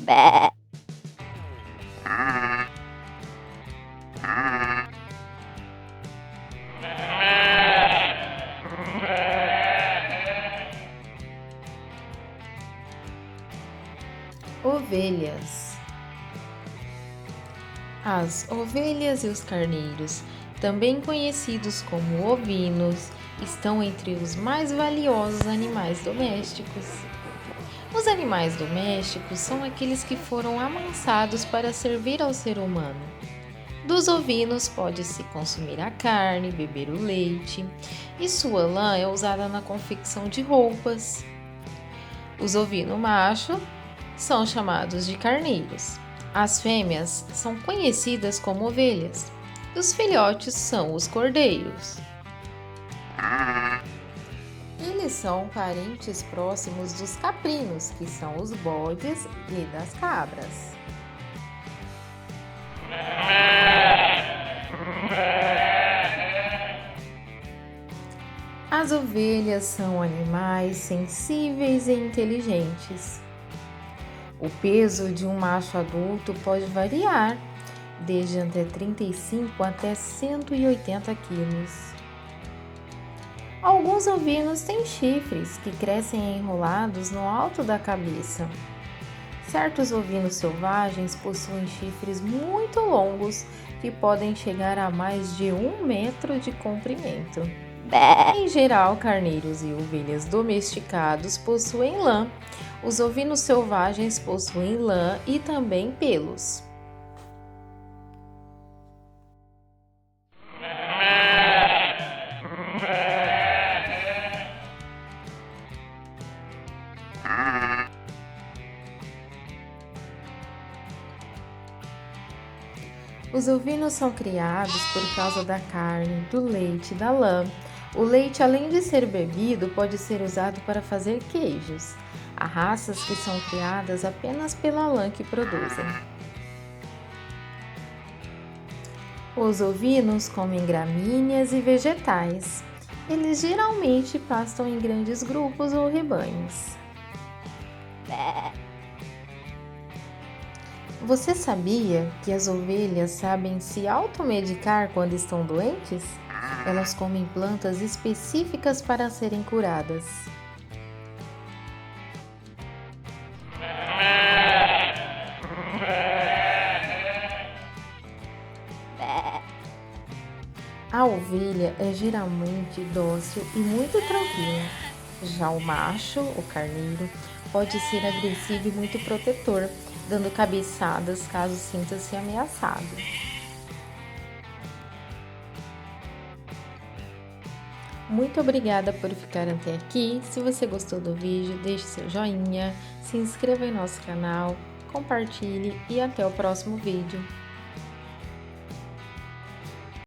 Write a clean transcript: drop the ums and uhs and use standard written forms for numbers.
Bé. Ovelhas. As ovelhas e os carneiros, também conhecidos como ovinos, estão entre os mais valiosos animais domésticos. Os animais domésticos são aqueles que foram amansados para servir ao ser humano. Dos ovinos pode-se consumir a carne, beber o leite, e sua lã é usada na confecção de roupas. Os ovinos macho são chamados de carneiros. As fêmeas são conhecidas como ovelhas. E os filhotes são os cordeiros. Eles são parentes próximos dos caprinos, que são os bodes, e das cabras. As ovelhas são animais sensíveis e inteligentes. O peso de um macho adulto pode variar, desde entre 35 até 180 quilos. Alguns ovinos têm chifres que crescem enrolados no alto da cabeça. Certos ovinos selvagens possuem chifres muito longos que podem chegar a mais de 1 metro de comprimento. Em geral, carneiros e ovelhas domesticados possuem lã. Os ovinos selvagens possuem lã e também pelos. Os ovinos são criados por causa da carne, do leite e da lã. O leite, além de ser bebido, pode ser usado para fazer queijos. Há raças que são criadas apenas pela lã que produzem. Os ovinos comem gramíneas e vegetais. Eles geralmente pastam em grandes grupos ou rebanhos. Você sabia que as ovelhas sabem se automedicar quando estão doentes? Elas comem plantas específicas para serem curadas. A ovelha é geralmente dócil e muito tranquila. Já o macho, o carneiro, pode ser agressivo e muito protetor, dando cabeçadas caso sinta-se ameaçado. Muito obrigada por ficar até aqui. Se você gostou do vídeo, deixe seu joinha, se inscreva em nosso canal, compartilhe e até o próximo vídeo.